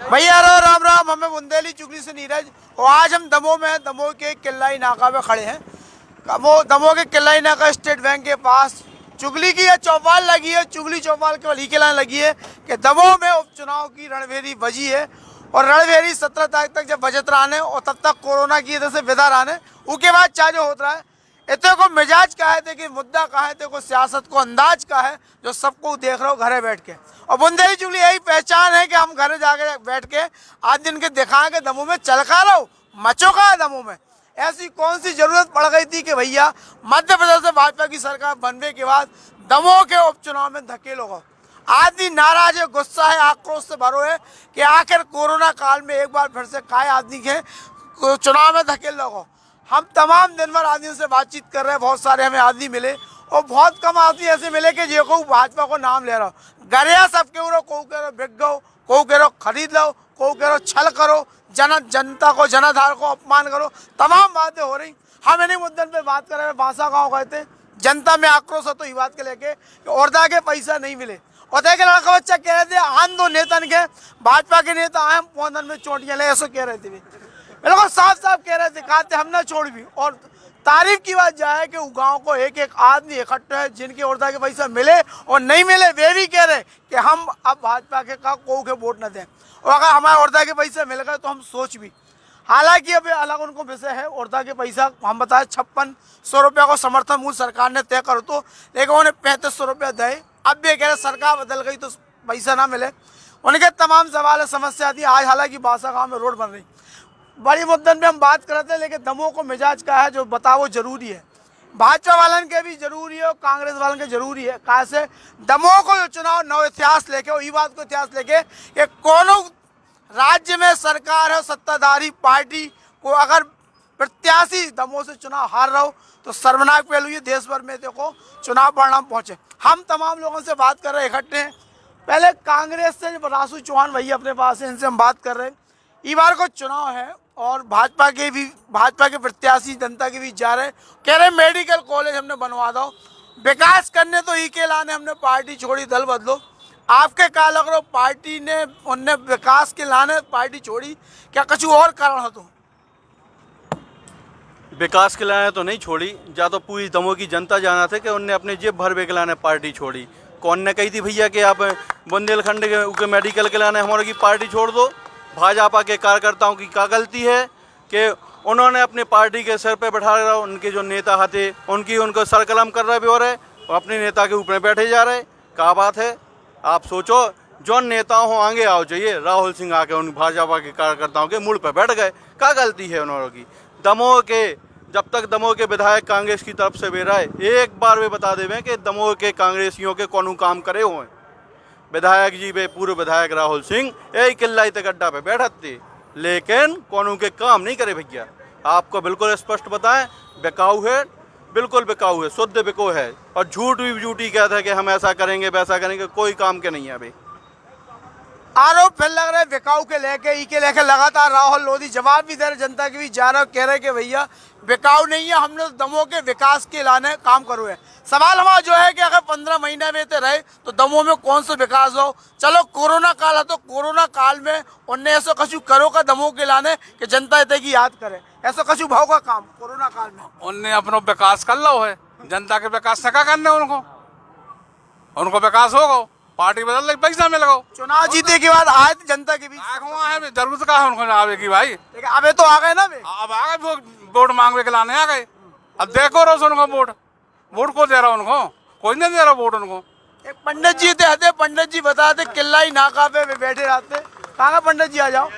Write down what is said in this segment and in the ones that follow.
भैया राम राम। हमें बुंदेली चुगली से नीरज और आज हम दमोह में दमोह के किल्लाई नाका पे खड़े हैं। दमोह के किल्लाई नाका स्टेट बैंक के पास चुगली की यह चौपाल लगी है। चुगली चौपाल केवल ही के लाने लगी है कि दमोह में उपचुनाव की रणभेरी बजी है और रणभेरी 17 तारीख तक जब बजत रहने और तब तक कोरोना की वजह से विदा रहने उसके बाद चाहे जो होता है इतने को मिजाज का है देखिए मुद्दा का है देखो सियासत को अंदाज का है जो सबको देख रहे हो घरे बैठ के। और बुंदेली चुगली यही पहचान है कि हम घरे जाके बैठ के आज दिन के दिखाएं कि दमोह में चल खा रहो मचो का है दमोह में। ऐसी कौन सी जरूरत पड़ गई थी कि भैया मध्य प्रदेश से भाजपा की सरकार बनने के बाद दमोह के उपचुनाव में धकेलो हो। आदमी नाराज है, गुस्सा है, आक्रोश से भरो है कि आखिर कोरोना काल में एक बार फिर से काय आदमी के चुनाव में धकेल लोगो। हम तमाम दिन भर आदमियों से बातचीत कर रहे हैं, बहुत सारे हमें आदमी मिले और बहुत कम आदमी ऐसे मिले कि जो को भाजपा को नाम ले रहा हो गरिया सबके उरो को कह रहे बिक गो, को कह रहे खरीद लो, को कह रहे छल करो, जनता को जनाधार को अपमान करो, तमाम बातें हो रही। हम इन्हीं मुद्दे पे बात कर रहे हैं। बांसा गाँव गए थे, जनता में आक्रोश है तो ये बात के लेके औरदा के पैसा नहीं मिले और के लड़का बच्चा कह रहे थे आन दो नेता के भाजपा के नेता आए हम पौधन में चोटियां ले ऐसा कह रहे थे। लोग साफ साफ कह रहे थे कहते हम ना छोड़ भी। और तारीफ की बात जाए कि गांव को एक एक आदमी इकट्ठा है जिनके औरदा के पैसा मिले और नहीं मिले वे भी कह रहे कि हम अब भाजपा के को वोट न दें और अगर हमारे औरदा के पैसे मिल गए तो हम सोच भी। हालांकि अब अलग उनको विषय है औरदा के पैसा हम बताए 5600 रुपया को समर्थन मूल्य सरकार ने तय कर तो लेकिन उन्हें 3500 रुपया दे। अब भी कह रहे सरकार बदल गई तो पैसा ना मिले। उनके तमाम सवाल समस्या थी। आज हालांकि बासा गाँव में रोड बन रही बड़ी मुद्दन में हम बात कर रहे थे लेकिन दमोह को मिजाज का है जो बताओ जरूरी है। भाजपा वालन के भी जरूरी है और कांग्रेस वालन के जरूरी है। कहा से दमोह को जो चुनाव नव इतिहास लेके और ये बात को इतिहास लेके कि कौन राज्य में सरकार है सत्ताधारी पार्टी को अगर प्रत्याशी दमोह से चुनाव हार रहा हो तो शर्मनाक पहलू ये देश भर में देखो चुनाव परिणाम पहुंचे। हम तमाम लोगों से बात कर रहे हैं इकट्ठे हैं। पहले कांग्रेस से रासू चौहान भैया अपने पास है, इनसे हम बात कर रहे हैं। इस बार को चुनाव है और भाजपा के प्रत्याशी जनता के बीच जा रहे कह रहे मेडिकल कॉलेज हमने बनवा दो, विकास करने तो ई के लाने हमने पार्टी छोड़ी दल बदलो। आपके क्या लग रहा पार्टी ने उनने विकास के लाने पार्टी छोड़ी क्या कुछ और कारण हो? तो विकास के लाने तो नहीं छोड़ी, जा तो पूरी दमोह की जनता जाना था कि उनने अपने जेब भर के लाने पार्टी छोड़ी। कौन ने कही थी भैया कि आप बुंदेलखंड के मेडिकल के लाने हमारे की पार्टी छोड़ दो? भाजपा के कार्यकर्ताओं की क्या गलती है कि उन्होंने अपने पार्टी के सर पे बैठा रहा, उनके जो नेता थे उनको सरकलम कर रहे हो रहे और अपने नेता के ऊपर बैठे जा रहे। क्या बात है? आप सोचो जो नेता हो आगे आओ चाहिए। राहुल सिंह आके उन भाजपा के कार्यकर्ताओं के मूड पर बैठ गए। क्या गलती है उन्होंने की? दमोह के जब तक दमोह के विधायक कांग्रेस की तरफ से बेरा है एक बार वे बता देवे कि दमोह के कांग्रेसियों के कौन काम करे हुए विधायक जी वे पूर्व विधायक राहुल सिंह यही किल्लाई तक अड्डा पे बैठत थे लेकिन कौन के काम नहीं करे भैया। आपको बिल्कुल स्पष्ट बताएं बिकाऊ है, बिल्कुल बिकाऊ है, शुद्ध बिको है और झूठ भी झूठी कहता है कि हम ऐसा करेंगे वैसा करेंगे, कोई काम के नहीं है। अभी आरोप फिर लग रहे विकाऊ के लेके लगातार राहुल लोधी जवाब भी दे रहे जनता के भी जा रहे कह रहे कि भैया बिकाऊ नहीं है, हमने दमोह के विकास के लाने काम करो है। सवाल हमारा जो है कि अगर 15 महीने में तो रहे तो दमोह में कौन सा विकास हो? चलो कोरोना काल है तो कोरोना काल में उनने ऐसा कछु करो का दमोह के लाने कि जनता इतने की याद करे ऐसा कछु भाव का काम कोरोना काल में उनने अपना विकास कर लो है। जनता के विकास से क्या करने उनको विकास होगा पार्टी बदल लगी पैसा मिल गो। चुनाव जीते के बाद आए थे जनता के बीच है जरूरत का है उनको आवे की भाई। लेकिन अबे तो आ गए ना अब आ गए वोट मांगने के लाने आ गए। अब देखो रोज उनको वोट को दे रहा उनको कोई नहीं दे रहा वोट उनको। एक पंडित जी थे पंडित जी बताते किल्लाई नाका पे बैठे रहते कहाँ पंडित जी आ जाओ।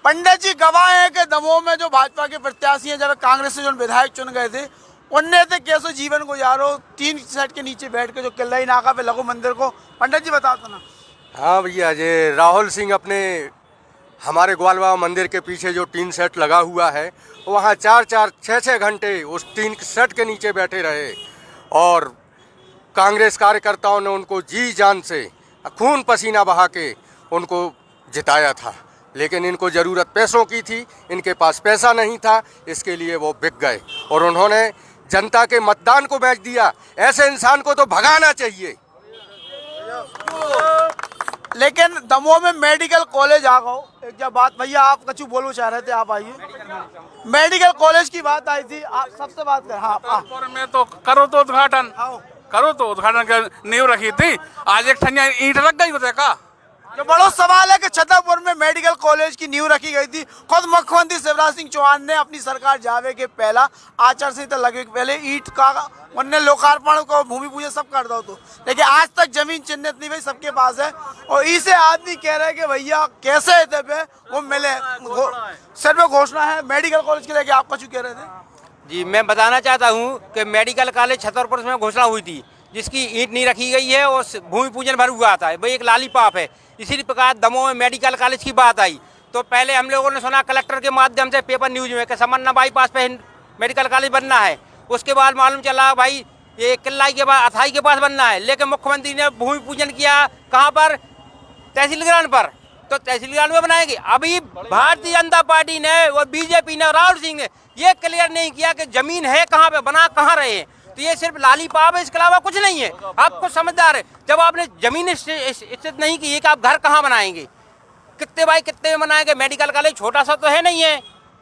पंडित जी गवाह है कि दमोह में जो भाजपा के प्रत्याशी हैं जब कांग्रेस से जो विधायक चुन गए थे उनने थे कैसे जीवन गुजारो 3 सेट के नीचे बैठ के जो किल्लाई नाका पे लगो मंदिर को। पंडित जी बताते ना। हाँ भैया ये राहुल सिंह अपने हमारे ग्वाल बाबा मंदिर के पीछे जो 3 सेट लगा हुआ है वहाँ 4-4, 6-6 घंटे उस 3 सेट के नीचे बैठे रहे और कांग्रेस कार्यकर्ताओं ने उनको जी जान से खून पसीना बहा के उनको जिताया था। लेकिन इनको ज़रूरत पैसों की थी, इनके पास पैसा नहीं था, इसके लिए वो बिक गए और उन्होंने जनता के मतदान को बेच दिया। ऐसे इंसान को तो भगाना चाहिए। लेकिन दमोह में मेडिकल कॉलेज आ गो एक जब बात भैया आप कछु बोलो चाह रहे थे, आप आइए। मेडिकल कॉलेज की बात आई थी, आप सबसे बात कर। हाँ छतरपुर में तो करो तो उद्घाटन की नींव रखी थी, आज एक ठनिया ईंट लग गई होते का। जो बड़ा सवाल है कि छतरपुर में मेडिकल कॉलेज की नींव रखी गई थी। खुद मुख्यमंत्री शिवराज सिंह चौहान ने अपनी सरकार जावे के पहला आचार संहिता लगे के पहले ईंट का उनने लोकार्पण को भूमि पूजन सब कर दो तो, लेकिन आज तक जमीन चिन्हित नहीं भाई सबके पास है। और इसे आदमी कह रहे हैं कि भैया कैसे है पे वो मिले सर में घोषणा है मेडिकल कॉलेज के लेके। आप कुछ कह रहे थे? जी मैं बताना चाहता हूँ कि मेडिकल कॉलेज छतरपुर में घोषणा हुई थी जिसकी ईंट नहीं रखी गई है और भूमि पूजन भर हुआ था, वही एक लालीपाप है। इसी प्रकार दमोह में मेडिकल कॉलेज की बात आई तो पहले हम लोगों ने सुना कलेक्टर के माध्यम से पेपर न्यूज में कि समन्ना बाईपास पे मेडिकल कॉलेज बनना है। उसके बाद मालूम चला भाई ये किल्लाई के पास अथाई के पास बनना है, लेकिन मुख्यमंत्री ने भूमि पूजन किया कहाँ पर? तहसील ग्राउंड पर। तो तहसील ग्राउंड में बनाएंगे। अभी भारतीय जनता पार्टी ने और बीजेपी ने राहुल सिंह ने ये क्लियर नहीं किया कि जमीन है कहाँ पे, बना कहाँ रहे हैं। तो ये सिर्फ लालीपाप है, इसके अलावा कुछ नहीं है। आप कुछ समझदार है, जब आपने जमीन स्थित नहीं की कि आप घर कहाँ बनाएंगे, कितने बाई कितने में बनाएंगे? मेडिकल कॉलेज छोटा सा तो है नहीं है,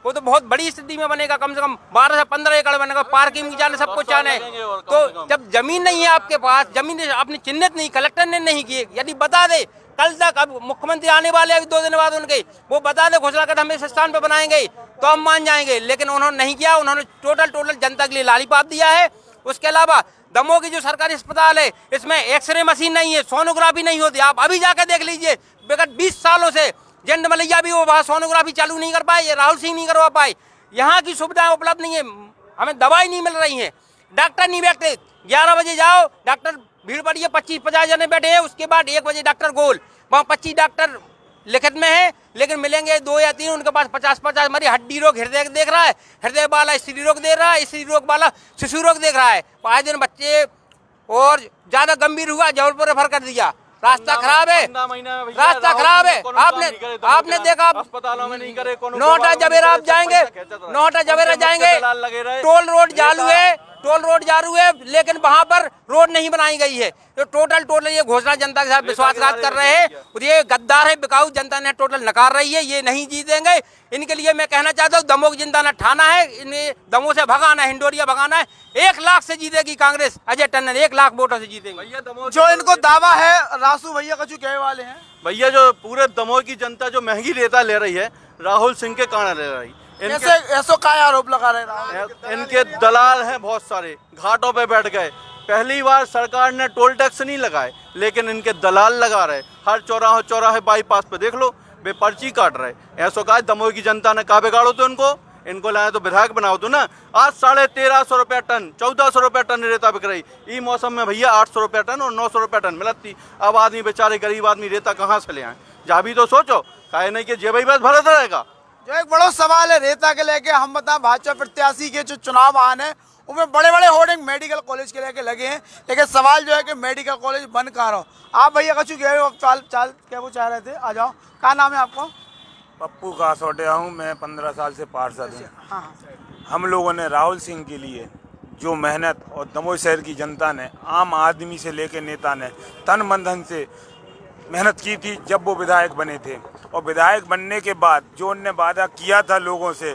वो तो बहुत बड़ी स्थिति में बनेगा, कम से कम 12 से 15 एकड़ बनेगा, पार्किंग की जाने सब कुछ जाने। तो जब जमीन नहीं है आपके पास, जमीन आपने चिन्हित नहीं, कलेक्टर ने नहीं की, यदि बता दे कल तक, अब मुख्यमंत्री आने वाले अभी 2 दिन बाद उनके, वो बता दे घोषणा कर हम इस स्थान पे बनाएंगे तो हम मान जाएंगे, लेकिन उन्होंने नहीं किया। उन्होंने टोटल जनता के लिए लालीपाप दिया है। उसके अलावा दमोह की जो सरकारी अस्पताल है इसमें एक्सरे मशीन नहीं है, सोनोग्राफी नहीं होती। आप अभी जाकर देख लीजिए, विगत 20 सालों से जंड मलैया भी वो वहाँ सोनोग्राफी चालू नहीं कर पाए, राहुल सिंह नहीं करवा पाए। यहाँ की सुविधाएं उपलब्ध नहीं है, हमें दवाई नहीं मिल रही है, डॉक्टर नहीं बैठते। 11 बजे जाओ डॉक्टर भीड़ पड़ी है, 25-50 जने बैठे हैं। उसके बाद 1 बजे डॉक्टर गोल, वहाँ 25 डॉक्टर लिखित में है, लेकिन मिलेंगे 2 या 3। उनके पास 50-50 हमारी हड्डी रोग हृदय देख रहा है, हृदय वाला स्त्री रोग देख रहा है, स्त्री रोग वाला शिशु रोग देख रहा है। 5 दिन बच्चे और ज्यादा गंभीर हुआ जबलपुर रेफर कर दिया। रास्ता खराब है, रास्ता खराब है। आपने देखा अस्पतालों में नहीं करे, नोटा जबेरा आप जाएंगे, नोटा जबेरा जाएंगे, टोल रोड चालू है, टोल रोड चालू है, लेकिन वहां पर रोड नहीं बनाई गई है। तो टोटल ये घोषणा जनता के साथ विश्वासघात कर रहे हैं और ये गद्दार है, बिकाऊ जनता ने टोटल नकार रही है। ये नहीं जीतेंगे। इनके लिए मैं कहना चाहता हूँ दमोह की जनता ने ठाना है, इन्हें दमोह से भगाना है, हिंडोरिया भगाना है। 1 लाख से जीतेगी कांग्रेस, अजय टंडन 1 लाख वोटों से जीतेंगे। जो इनको दावा है रासू भैया कछु कहने वाले हैं। भैया जो पूरे दमोह की जनता जो महंगी रेता ले रही है राहुल सिंह के कारण ले रही। ऐसो का आरोप लगा रहे हैं? इनके दलाल हैं बहुत सारे, घाटों पे बैठ गए। पहली बार सरकार ने टोल टैक्स नहीं लगाए, लेकिन इनके दलाल लगा रहे। हर चौराहे बाईपास पे देख लो, वे पर्ची काट रहे। ऐसो कहा दमोह की जनता ने कहा बिगाड़ो तो इनको लाए तो विधायक बनाओ तो ना। आज 1350 रुपया टन, 1400 रुपया टन रेता बिक रही। ई मौसम में भैया 800 रुपया टन और 900 रुपया टन मिलती। अब आदमी बेचारे गरीब आदमी रेता कहाँ से ले आए? जा भी तो सोचो, कहे नहीं कि जेब बस भरत रहेगा। जो एक बड़ा सवाल है रेता के लेके, हम बताएं भाजपा प्रत्याशी के जो चुनाव आने हैं उनमें बड़े बड़े होर्डिंग मेडिकल कॉलेज के लेके लगे हैं, लेकिन सवाल जो है कि मेडिकल कॉलेज बन कहाँ रहो। आप भैया कछु कह रहे हो, चाल क्या वो चाह रहे थे? आ जाओ, क्या नाम है आपको? पप्पू कासोटिया हूँ, मैं 15 साल से पार्षद हूँ। हाँ। हम लोगों ने राहुल सिंह के लिए जो मेहनत और दमोह शहर की जनता ने, आम आदमी से लेकर नेता ने तन मन धन से मेहनत की थी जब वो विधायक बने थे। और विधायक बनने के बाद जो उनने वादा किया था लोगों से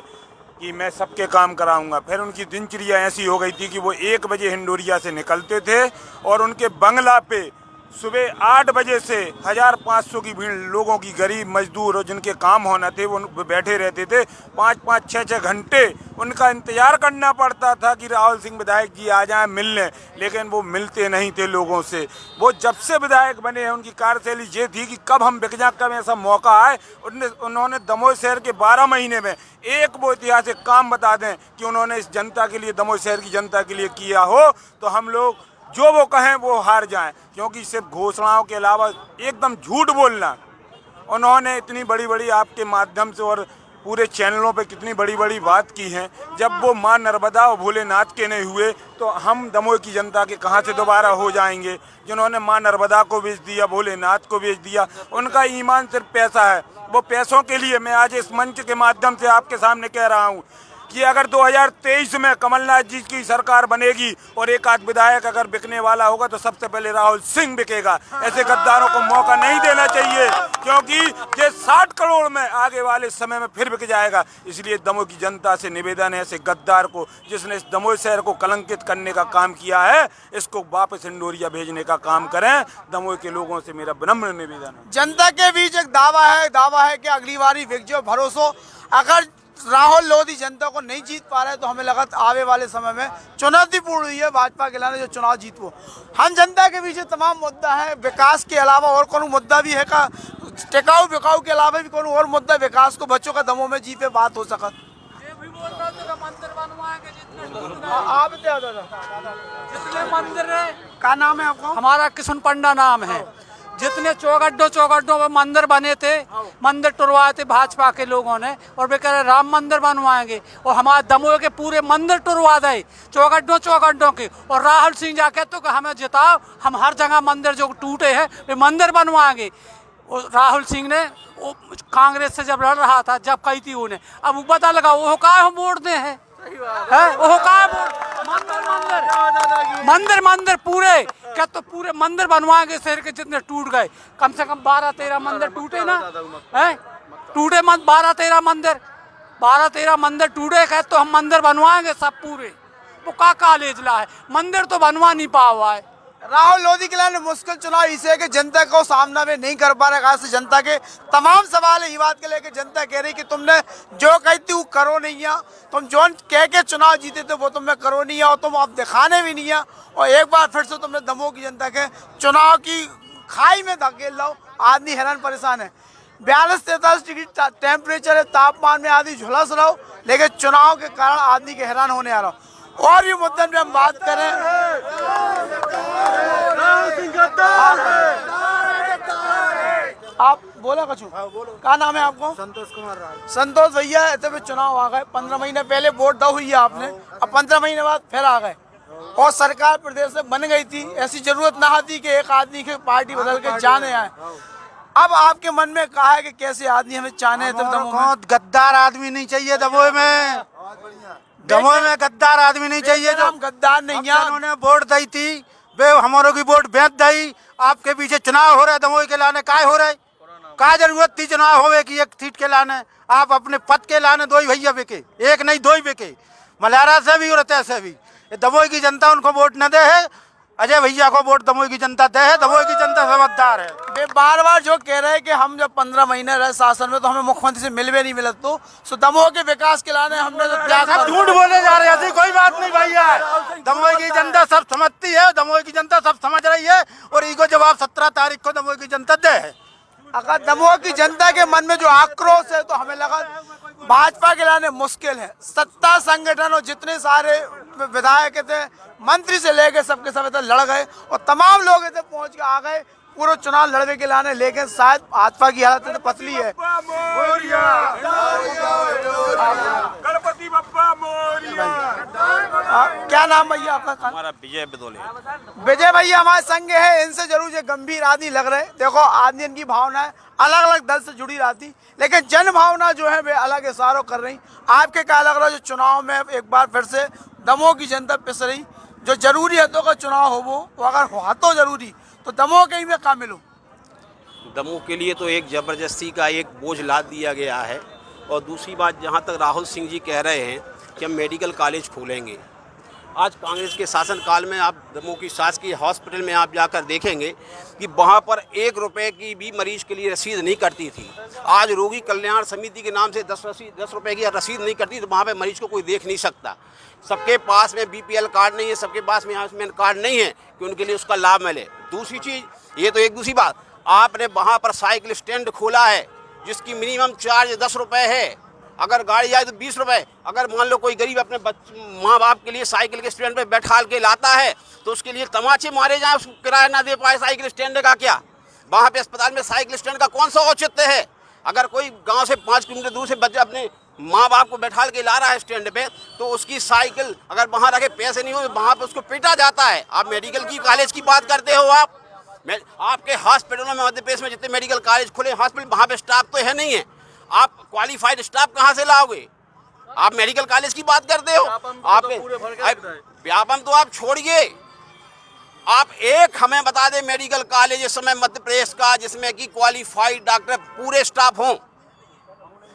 कि मैं सबके काम कराऊंगा, फिर उनकी दिनचर्या ऐसी हो गई थी कि वो 1 बजे हिंडोरिया से निकलते थे और उनके बंगला पे सुबह 8 बजे से 1500 की भीड़ लोगों की, गरीब मजदूर और जिनके काम होना थे वो बैठे रहते थे। 5-5, 6-6 घंटे उनका इंतजार करना पड़ता था कि राहुल सिंह विधायक जी आ जाएं मिलने, लेकिन वो मिलते नहीं थे लोगों से। वो जब से विधायक बने हैं उनकी कार्यशैली ये थी कि कब हम बिक जाएं, कब ऐसा मौका आए। उन्होंने दमोह शहर के 12 महीने में एक वो ऐतिहासिक काम बता दें कि उन्होंने इस जनता के लिए, दमोह शहर की जनता के लिए किया हो, तो हम लोग जो वो कहें वो हार जाएं। क्योंकि सिर्फ घोषणाओं के अलावा एकदम झूठ बोलना, उन्होंने इतनी बड़ी बड़ी आपके माध्यम से और पूरे चैनलों पे कितनी बड़ी बड़ी बात की है। जब वो माँ नर्मदा और भोलेनाथ के नहीं हुए तो हम दमोह की जनता के कहाँ से दोबारा हो जाएंगे? जिन्होंने माँ नर्मदा को बेच दिया, भोलेनाथ को बेच दिया, उनका ईमान सिर्फ पैसा है। वो पैसों के लिए, मैं आज इस मंच के माध्यम से आपके सामने कह रहा हूँ, कि अगर 2023 में कमलनाथ जी की सरकार बनेगी और एक आध विधायक अगर बिकने वाला होगा तो सबसे पहले राहुल सिंह बिकेगा। ऐसे गद्दारों को मौका नहीं देना चाहिए, क्योंकि ये 60 करोड़ में आगे वाले समय में फिर बिक जाएगा। इसलिए दमोह की जनता से निवेदन है, ऐसे गद्दार को जिसने इस दमोह शहर को कलंकित करने का काम किया है, इसको वापस इंडोरिया भेजने का काम करें। दमोह के लोगों से मेरा विनम्र निवेदन है। जनता के बीच एक दावा है कि अगली बारी विजय भरोसो। अगर राहुल लोधी जनता को नहीं जीत पा रहे तो हमें लगा आवे वाले समय में चुनौतीपूर्ण हुई है भाजपा के लाने जो चुनाव जीतवो। हम जनता के बीच तमाम मुद्दा है, विकास के अलावा और कोनो मुद्दा भी है का, टिकाऊ बिकाऊ के अलावा भी कोनो और मुद्दा विकास को बच्चों का दमों में जी पे बात हो सकत। आप जितने मंदिर है, क्या नाम है आपको? हमारा किशन पंडा नाम है। जितने चौगड्डों में मंदिर बने थे, मंदिर टुरवाए थे भाजपा के लोगों ने, और वे कह रहे राम मंदिर बनवाएंगे, और हमारे दमोह के पूरे मंदिर टुरवा दे चौगड्डों के। और राहुल सिंह जाके तो हमें जिताओ, हम हर जगह मंदिर जो टूटे हैं वे मंदिर बनवाएंगे। और राहुल सिंह ने कांग्रेस से जब लड़ रहा था, जब कही थी उन्हें, अब वो पता लगा वो का हम वोट दे हैं, वो का मंदिर पूरे क्या, तो पूरे मंदिर बनवाएंगे शहर के जितने टूट गए। कम से कम 12-13 मंदिर टूटे ना, है टूटे 12-13 मंदिर टूटे गए, तो हम मंदिर बनवाएंगे सब पूरे। वो का कॉलेज ला है, मंदिर तो बनवा नहीं पा हुआ है। राहुल लोधी के लिए मुश्किल चुनाव इसे है कि जनता को सामना में नहीं कर पा रहे। खास से जनता के तमाम सवाल है, ये बात के लेके जनता कह रही कि तुमने जो कही थी वो करो नहीं है, तुम जो कह के चुनाव जीते थे वो तुमने करो नहीं है, और तुम अब दिखाने भी नहीं है। और एक बार फिर से तुमने दमोह की जनता के चुनाव की खाई में धकेल लो। आदमी हैरान परेशान है, 42-43 डिग्री टेम्परेचर है, तापमान में आदमी झुलस रहो, लेकिन चुनाव के कारण आदमी के हैरान होने आ रहा हो। और भी मुद्दे में हम बात करें, आप बोला कछु? क्या नाम है आपको? संतोष कुमार राय। संतोष भैया, इतने चुनाव आ गए, 15 महीने पहले वोट दो हुई है आपने, अब 15 महीने बाद फिर आ गए, और सरकार प्रदेश में बन गई थी। ऐसी जरूरत ना थी कि एक आदमी की पार्टी बदल के जाने आए। अब आपके मन में कहा है कि कैसे आदमी हमें चाहने हैं? गद्दार आदमी नहीं चाहिए दमोह में, दमोह में गद्दार आदमी नहीं चाहिए। जो हम गद्दार नहीं है, उन्होंने वोट दी थी, वे हमारों की वोट बेच दी। आपके पीछे चुनाव हो रहे दमोह के लाने, काय हो रहे, क्या जरूरत थी चुनाव होवे की एक सीट के लाने? आप अपने पद के लाने दो ही भैया बिके, एक नहीं दो ही बिके, मल्हारा से भी और से भी। दमोह की जनता उनको वोट न दे है, अजय भैया को वोट दमोह की जनता दे है। दमोह की जनता समझदार है। वे बार बार जो कह रहे हैं कि हम जब 15 महीने रहे शासन में तो हमें मुख्यमंत्री से मिलवे नहीं मिलत, तो दमोह के विकास के लाने हमने तो क्या सब झूठ बोले जा रहे हैं, ऐसी कोई बात नहीं भैया। दमोह की जनता सब समझती है, दमोह की जनता सब समझ रही है, और इनको जवाब 17 तारीख को दमोह की जनता दे है। अगर दमोह की जनता के मन में जो आक्रोश है, तो हमें लगा भाजपा के लाने मुश्किल है। सत्ता संगठन और जितने सारे विधायक थे, मंत्री से लेके सबके सब इधर लड़ गए, और तमाम लोग इधर पहुंच के आ गए पूरा चुनाव लड़ने के लाने, लेकिन शायद भाजपा की हालत तो पतली है। गणपति बप्पा मोरिया। क्या नाम भैया आपका? हमारा विजय बदोले। विजय भैया हमारे संग है, इनसे जरूर ये गंभीर आदमी लग रहे। देखो आदमी की भावनाएं अलग अलग दल से जुड़ी रहती, लेकिन जन भावना जो है वे अलग इशारों कर रही। आपके क्या लग रहा है जो चुनाव में एक बार फिर से दमोह की जनता पिस रही, जो जरूरी है तो का चुनाव हो वो अगर हुआ तो जरूरी, तो दमोह कहीं में कहाँ मिलूँ? दमोह के लिए तो एक ज़बरदस्ती का एक बोझ लाद दिया गया है। और दूसरी बात, जहाँ तक राहुल सिंह जी कह रहे हैं कि हम मेडिकल कॉलेज खोलेंगे, आज कांग्रेस के शासनकाल में आप दमोह की शासकीय हॉस्पिटल में आप जाकर देखेंगे कि वहाँ पर 1 रुपए की भी मरीज के लिए रसीद नहीं करती थी। आज रोगी कल्याण समिति के नाम से 10 रुपए की रसीद नहीं करती, तो वहाँ पे मरीज को कोई देख नहीं सकता। सबके पास में BPL कार्ड नहीं है, सबके पास में आयुष्मान कार्ड नहीं है कि उनके लिए उसका लाभ मिले। दूसरी चीज़, ये तो एक दूसरी बात, आपने वहाँ पर साइकिल स्टैंड खोला है जिसकी मिनिमम चार्ज 10 रुपये है, अगर गाड़ी जाए तो 20 रुपये। अगर मान लो कोई गरीब अपने माँ बाप के लिए साइकिल के स्टैंड पे बैठा के लाता है तो उसके लिए तमाचे मारे जाए, उसको किराया ना दे पाए, साइकिल स्टैंड का क्या? वहाँ पे अस्पताल में साइकिल स्टैंड का कौन सा औचित्य है? अगर कोई गांव से 5 किलोमीटर दूर से बच्चे अपने माँ बाप को बैठा के ला रहा है स्टैंड पे, तो उसकी साइकिल अगर वहाँ रखे पैसे नहीं हो, वहाँ पे उसको पीटा जाता है। आप मेडिकल की कॉलेज की बात करते हो, आपके हॉस्पिटलों में मध्य प्रदेश में जितने मेडिकल कॉलेज खुले हॉस्पिटल, वहाँ पे स्टाफ तो है नहीं है, आप क्वालिफाइड स्टाफ कहाँ से लाओगे? आप मेडिकल कॉलेज की बात करते हो। आप व्यापम तो आप छोड़िए, आप एक हमें बता दें मेडिकल कॉलेज इस समय मध्य प्रदेश का जिसमें कि क्वालिफाइड डॉक्टर पूरे स्टाफ हों।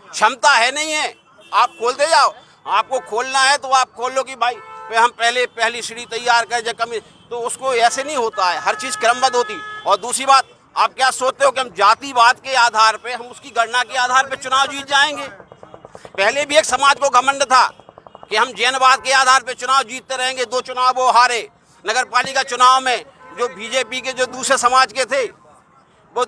क्षमता है नहीं है, आप खोलते जाओ। आपको खोलना है तो आप खोल लो कि भाई हम पहले पहली सीढ़ी तैयार करें कमी, तो उसको ऐसे नहीं होता है, हर चीज़ क्रमबद्ध होती। और दूसरी बात, आप क्या सोचते हो कि हम जातिवाद के आधार पे, हम उसकी गणना के आधार पे चुनाव जीत जाएंगे? पहले भी एक समाज को घमंड था कि हम जैनवाद के आधार पे चुनाव जीतते रहेंगे। 2 चुनाव वो हारे। नगर पालिका चुनाव में जो बीजेपी के जो दूसरे समाज के थे वो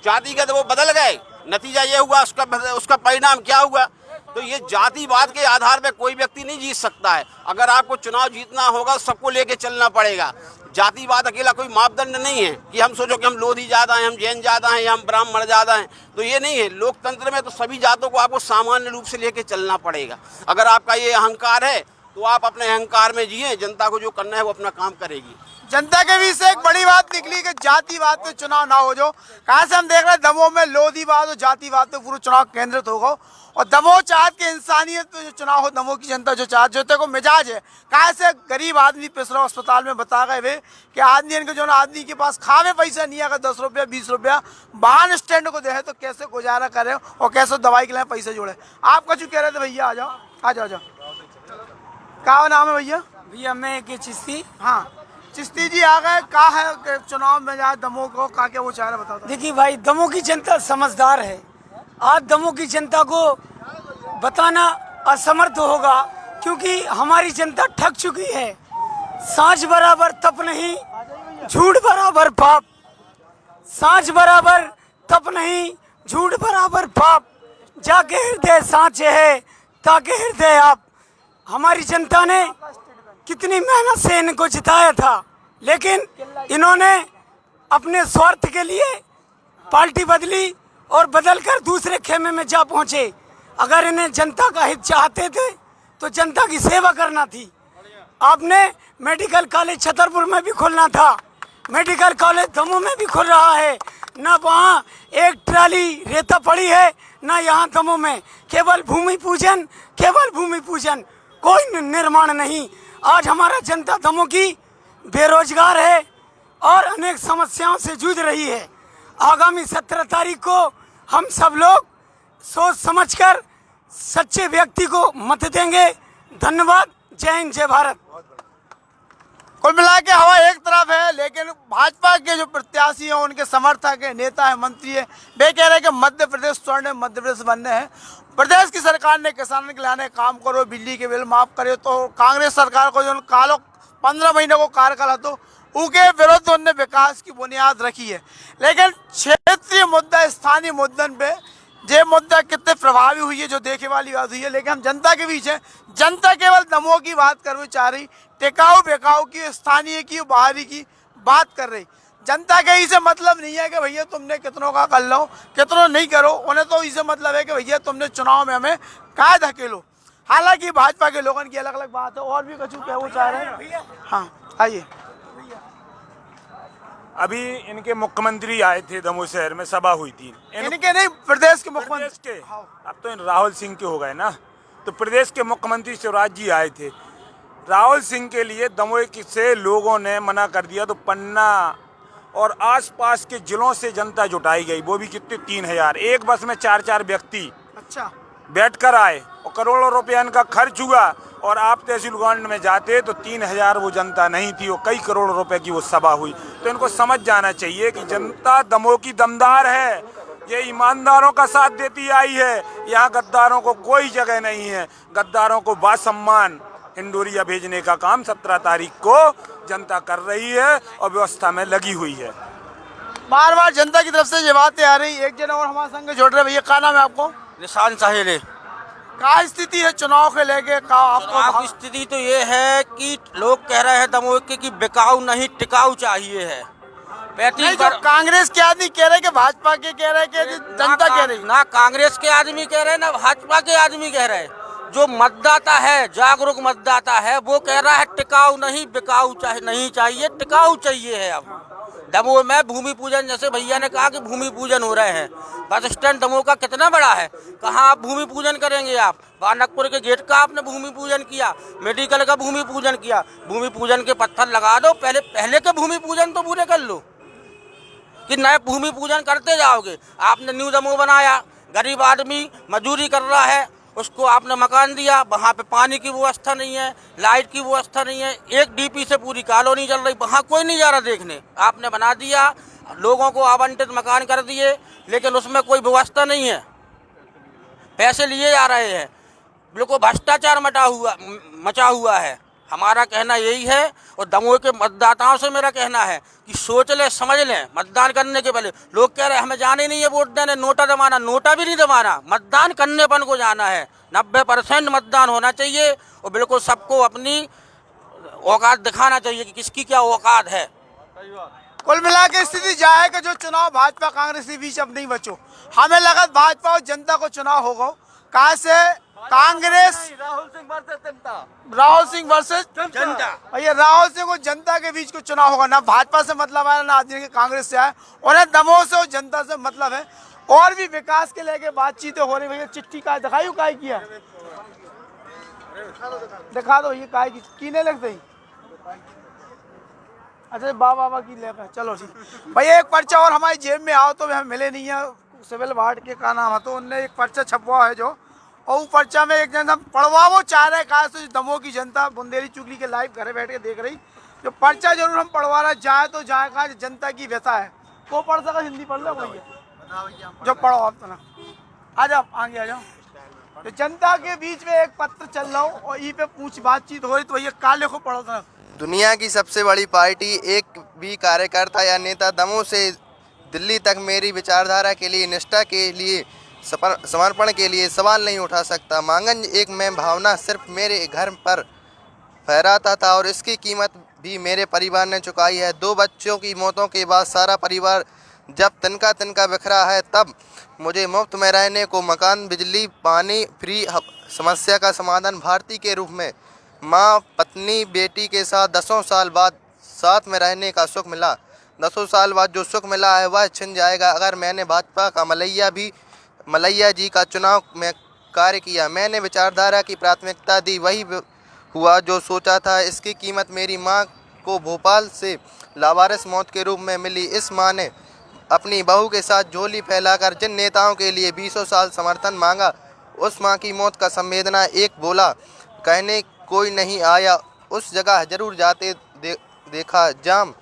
जातिगत वो बदल गए, नतीजा ये हुआ, उसका परिणाम क्या हुआ? तो ये जातिवाद के आधार पे कोई व्यक्ति नहीं जीत सकता है। अगर आपको चुनाव जीतना होगा सबको लेके चलना पड़ेगा। जातिवाद अकेला कोई मापदंड नहीं है कि हम सोचो कि हम लोधी ज़्यादा हैं, हम जैन ज़्यादा हैं या हम ब्राह्मण ज़्यादा हैं, तो ये नहीं है। लोकतंत्र में तो सभी जातों को आपको सामान्य रूप से लेके चलना पड़ेगा। अगर आपका ये अहंकार है तो आप अपने अहंकार में जिए, जनता को जो करना है वो अपना काम करेगी। जनता के बीच से एक बड़ी बात निकली कि जातिवाद पे चुनाव ना हो। जो कहाँ से हम देख रहे हैं दमोह में लोधीवाद और जातिवाद पे पूरा चुनाव केंद्रित होगा। और दमोह चाहत के इंसानियत पे जो चुनाव हो, दमोह की जनता जो चाहत जो को मिजाज है, कहाँ से गरीब आदमी पिसरा अस्पताल में बता गए वे कि आदमी इनके जो ना आदमी के पास खावे पैसा नहीं, अगर 10 रुपया 20 रुपया वाहन स्टैंड को दे तो कैसे गुजारा करे और कैसे दवाई के लिए पैसे जोड़े। आप कुछ कह रहे थे भैया, आ जाओ आ जाओ आ जाओ। क्या नाम है भैया? भैया मैं एक चिश्ती। हाँ चिश्ती जी आ गए। कहा है चुनाव में जाए दमोह को, कहा क्या वो चाह रहे बताओ। देखिए भाई, दमोह की जनता समझदार है। आज दमोह की जनता को बताना असमर्थ होगा क्योंकि हमारी जनता ठग चुकी है। सांझ बराबर तप नहीं, झूठ बराबर पाप। सांझ बराबर तप नहीं, झूठ बराबर पाप। जाके हृदय सांचे है ताके हृदय आप। हमारी जनता ने कितनी मेहनत से इनको जिताया था, लेकिन इन्होंने अपने स्वार्थ के लिए पार्टी बदली और बदलकर दूसरे खेमे में जा पहुंचे। अगर इन्हें जनता का हित चाहते थे तो जनता की सेवा करना थी। आपने मेडिकल कॉलेज छतरपुर में भी खोलना था, मेडिकल कॉलेज दमोह में भी खुल रहा है। न वहाँ एक ट्राली रेता पड़ी है, न यहाँ दमोह में। केवल भूमि पूजन, केवल भूमि पूजन, कोई निर्माण नहीं। आज हमारा जनता दमोह की बेरोजगार है और अनेक समस्याओं से जूझ रही है। आगामी 17 तारीख को हम सब लोग सोच समझकर सच्चे व्यक्ति को मत देंगे। धन्यवाद। जय हिंद, जय भारत। कुल मिला के हवा एक तरफ है, लेकिन भाजपा के जो प्रत्याशी हैं, उनके समर्थक है, नेता है, मंत्री है, वे कह रहे हैं कि मध्य प्रदेश स्वर्ण मध्य प्रदेश बनने हैं। प्रदेश की सरकार ने किसानों के लाने काम करो, बिजली के बिल माफ करे, तो कांग्रेस सरकार को जो कालो 15 महीने को कार्यकाल है तो उनके विरुद्ध उन्होंने विकास की बुनियाद रखी है। लेकिन क्षेत्रीय मुद्दा, स्थानीय मुद्दन पे ये मुद्दा कितने प्रभावी हुई है जो देखे वाली बात हुई है। लेकिन हम जनता के बीच है, जनता केवल दमोह की बात कर रही, चाह रही टिकाऊ बेकाऊ की, स्थानीय की, बाहरी की बात कर रही। जनता के इसे मतलब नहीं है कि भैया तुमने कितनों का कर लो, कितनों नहीं करो। उन्हें तो इसे मतलब है कि भैया तुमने चुनाव में हमें काय धकेलो। हालांकि भाजपा के लोगों की अलग अलग बात है और भी कुछ क्या वो चाह रहे हैं। हाँ आइए। अभी इनके मुख्यमंत्री आए थे, दमोह शहर में सभा हुई थी। इनके नहीं, प्रदेश के मुख्यमंत्री के, अब तो इन राहुल सिंह के हो गए ना, तो प्रदेश के मुख्यमंत्री शिवराज जी आए थे। राहुल सिंह के लिए दमोह से लोगों ने मना कर दिया, तो पन्ना और आसपास के जिलों से जनता जुटाई गई। वो भी कितने 3000, एक बस में 4-4 व्यक्ति अच्छा बैठकर आए और करोड़ों रुपया इनका खर्च हुआ। और आप तहसीलगंज में जाते तो 3000 वो जनता नहीं थी, वो कई करोड़ रुपए की वो सभा हुई। तो इनको समझ जाना चाहिए कि जनता दमोह की दमदार है, ये ईमानदारों का साथ देती आई है। यहाँ गद्दारों को कोई जगह नहीं है। गद्दारों को बासम्मान हिंडोरिया भेजने का काम 17 तारीख को जनता कर रही है और व्यवस्था में लगी हुई है। बार बार जनता की तरफ से ये बातें आ रही। एक जन और हमारे संग जुड़ रहे। भैया क्या नाम है आपको? निशान साहिल। क्या स्थिति है चुनाव के लेके? क्या आपको स्थिति तो ये है कि लोग कह रहे हैं दमोह के कि बिकाऊ नहीं टिकाऊ चाहिए है। जो कांग्रेस के आदमी कह रहे कि भाजपा के कह रहे कि जनता कह रही, ना कांग्रेस के आदमी कह रहे ना भाजपा के आदमी कह रहे। जो मतदाता है, जागरूक मतदाता है, वो कह रहा है टिकाऊ नहीं बिकाऊ नहीं चाहिए, टिकाऊ चाहिए है। अब दमोह में भूमि पूजन, जैसे भैया ने कहा कि भूमि पूजन हो रहे हैं, बस स्टैंड दमोह का कितना बड़ा है, कहाँ आप भूमि पूजन करेंगे? आप बानकपुर के गेट का आपने भूमि पूजन किया, मेडिकल का भूमि पूजन किया, भूमि पूजन के पत्थर लगा दो, पहले के भूमि पूजन तो पूरे कर लो कि नए भूमि पूजन करते जाओगे। आपने न्यू दमोह बनाया, गरीब आदमी मजदूरी कर रहा है, उसको आपने मकान दिया, वहाँ पे पानी की व्यवस्था नहीं है, लाइट की व्यवस्था नहीं है, एक डीपी से पूरी कॉलोनी चल रही, वहाँ कोई नहीं जा रहा देखने। आपने बना दिया, लोगों को आवंटित मकान कर दिए, लेकिन उसमें कोई व्यवस्था नहीं है, पैसे लिए जा रहे हैं, बिल्कुल भ्रष्टाचार मचा हुआ है। हमारा कहना यही है, और दमोह के मतदाताओं से मेरा कहना है कि सोच लें, समझ लें, मतदान करने के पहले। लोग कह रहे हैं हमें जाने नहीं है वोट देने, नोटा दबाना, नोटा भी नहीं दबाना, मतदान करनेपन को जाना है। 90% मतदान होना चाहिए, और बिल्कुल सबको अपनी औकात दिखाना चाहिए कि किसकी क्या औकात है। कुल मिला के स्थिति जाए कि जो चुनाव भाजपा कांग्रेस के बीच अब नहीं बचो। हमें लगा भाजपा और जनता को चुनाव होगा, कहा से कांग्रेस राहुल सिंह वर्सेस जनता, भैया राहुल सिंह और जनता के बीच को चुनाव होगा। ना भाजपा से मतलब है, ना आदमी के कांग्रेस से है, उन्हें दमोह से और जनता से मतलब है। और भी विकास के लेके बातचीत हो रही। भैया चिट्ठी का दिखाई काय किया, दिखा दो, ये काय की कीने लगते ही। अच्छा बाबा की लेकर चलो ठीक। भैया एक पर्चा और हमारी जेब में आओ तो हमें मिले नहीं है, सिविल वार्ड के का नाम है, तो उनने एक पर्चा छपवा है जो, और पर्चा में एक जन पढ़वावो चाह रहे, कहा तो दमोह की जनता बुंदेली चुगली के लाइव घरे बैठ के देख रही, जो पर्चा जरूर हम पढ़वा रहे, जाए तो जाए, कहा जनता की व्यथा है। को पढ़ सका, हिंदी पढ़ लो भैया, जो पढ़ो आप तो ना, आ जाओ आगे आ जाओ। तो जनता के बीच में एक पत्र चल रहा हो और ई पे पूछ बातचीत हो रही, तो भैया काले को पढ़ो तो। दुनिया की सबसे बड़ी पार्टी एक भी कार्यकर्ता या नेता दमोह से दिल्ली तक मेरी विचारधारा के लिए, निष्ठा के लिए, समर्पण के लिए सवाल नहीं उठा सकता। मांगन एक मैं भावना सिर्फ मेरे घर पर फहराता था, और इसकी कीमत भी मेरे परिवार ने चुकाई है। 2 बच्चों की मौतों के बाद सारा परिवार जब तिनका तिनका बिखरा है, तब मुझे मुफ्त में रहने को मकान, बिजली, पानी फ्री, समस्या का समाधान भारती के रूप में माँ, पत्नी, बेटी के साथ 10 साल बाद साथ में रहने का सुख मिला। 10 साल बाद जो सुख मिला है वह छिन जाएगा अगर मैंने भाजपा का मलैया जी का चुनाव में कार्य किया। मैंने विचारधारा की प्राथमिकता दी, वही हुआ जो सोचा था। इसकी कीमत मेरी माँ को भोपाल से लावारिस मौत के रूप में मिली। इस माँ ने अपनी बहू के साथ झोली फैलाकर जिन नेताओं के लिए 20 साल समर्थन मांगा, उस माँ की मौत का संवेदना एक बोला कहने कोई नहीं आया। उस जगह जरूर जाते देखा, जाम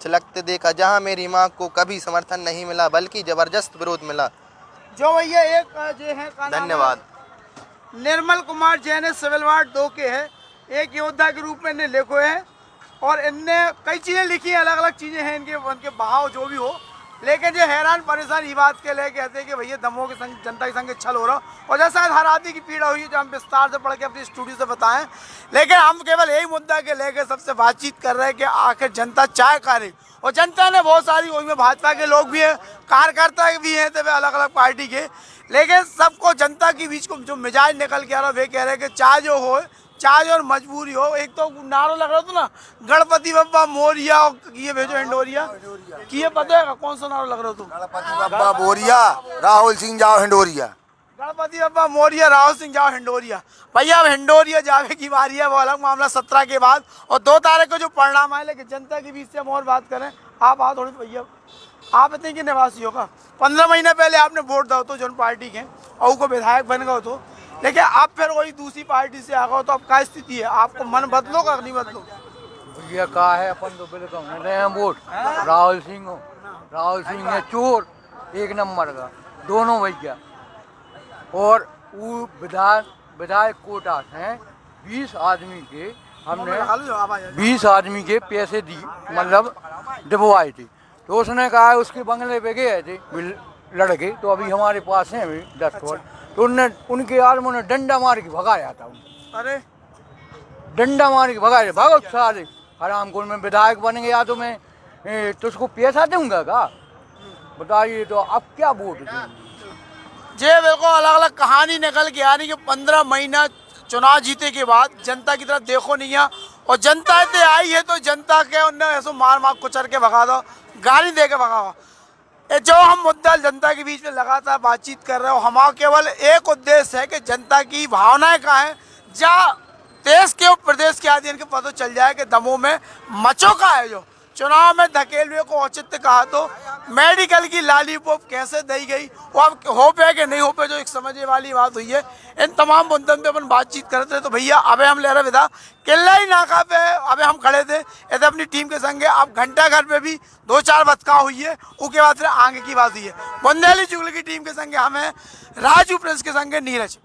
छलकते देखा, जहाँ मेरी माँ को कभी समर्थन नहीं मिला बल्कि जबरदस्त विरोध मिला। जो भैया एक जो है, धन्यवाद। निर्मल कुमार जैन है, सिविल वार्ड 2 के है, एक योद्धा के रूप में इन्हें लिखो है, और इनने कई चीज़ें लिखी हैं, अलग अलग चीज़ें हैं उनके बहाव जो भी हो। लेकिन जो हैरान परेशान ये बात के लिए कहते हैं कि भैया दमोह के संग जनता के संग छल हो रहा, और जैसा हर आदमी की पीड़ा हुई है, जो हम विस्तार से पढ़ के अपनी स्टूडियो से बताएं। लेकिन हम केवल यही मुद्दा के लेकर सबसे बातचीत कर रहे हैं कि आखिर जनता चाहे करे, और जनता ने बहुत सारी, उसमें भाजपा के लोग भी हैं, कार्यकर्ता भी हैं, तो वे अलग अलग पार्टी के, लेकिन सबको जनता के बीच को जो मिजाज निकल के आ रहा, वे कह रहे हैं कि चाहे जो हो, चाहे और मजबूरी हो। एक तो नारो लग रहा था ना, गणपति बप्पा मोरिया, ये भेजो हिंडोरिया, कि ये पता है कौन सा नारो लग रहा था? गणपति बप्पा मोरिया, राहुल सिंह जाओ हिंडोरिया। गणपति बप्पा मोरिया, राहुल सिंह जाओ हिंडोरिया। भैया अब हिंडोरिया जावे की बारी है, वो अलग मामला 17 के बाद, और 2 तारीख को जो परिणाम आए। लेकिन जनता के बीच से हम और बात करें, आप आओ थोड़ी। भैया आप इतने के निवासी होगा, 15 महीने पहले आपने वोट दो तो जन पार्टी के, और को विधायक बन गए तो, लेकिन आप फिर वही दूसरी पार्टी से आ गए, तो अब क्या स्थिति है? आपको मन बदलो का नहीं बदलो? भैया कहा है अपन तो बिल्कुल रहे हैं वोट राहुल सिंह है चोर एक नंबर का, दोनों भैया। और वो विधायक कोटा हैं 20 आदमी के, हमने 20 आदमी के पैसे दी, मतलब डबवाए थे। तो उसने कहा उसके बंगले पे गए थे लड़के, तो अभी हमारे पास हैं अभी 10 वोट, तो उनके आदमों ने डंडा मार के भगाया था। अरे डंडा मार के भगाया, भागो साले हराम खोर, में विधायक बन गया तो मैं तुझको पैसा दूंगा का? बताइए, तो अब क्या वोट जे बिल्कुल अलग अलग कहानी निकल के आ रही कि 15 महीना चुनाव जीते के बाद जनता की तरफ देखो नहीं है, और जनता इतने आई है तो जनता के उन्हें ऐसे मार मार कुचर के भगा दो, गाली दे के भगाओ। ये जो हम मुद्दा जनता के बीच में लगातार बातचीत कर रहे हो, हमारा केवल एक उद्देश्य है कि जनता की भावनाएं कहाँ हैं, जहाँ देश के और प्रदेश के आदि इनके पता चल जाए कि दमोह में मचो का है। जो चुनाव में धकेलवे को औचित्य कहा तो मेडिकल की लॉलीपॉप कैसे दी गई, वो अब हो पे कि नहीं हो पे, जो एक समझने वाली बात हुई है। इन तमाम मुद्दों पे अपन बातचीत करते तो भैया अबे हम ले रहे विदा किला ही नाका पे अबे हम खड़े थे ऐसे अपनी टीम के संगे। अब घंटा घर पे भी 2-4 बतका हुई है, उसके बाद फिर आगे की बात हुई है। बुंदेली चुगली की टीम के संगे हमें राजू प्रिंस के संगे नीरज।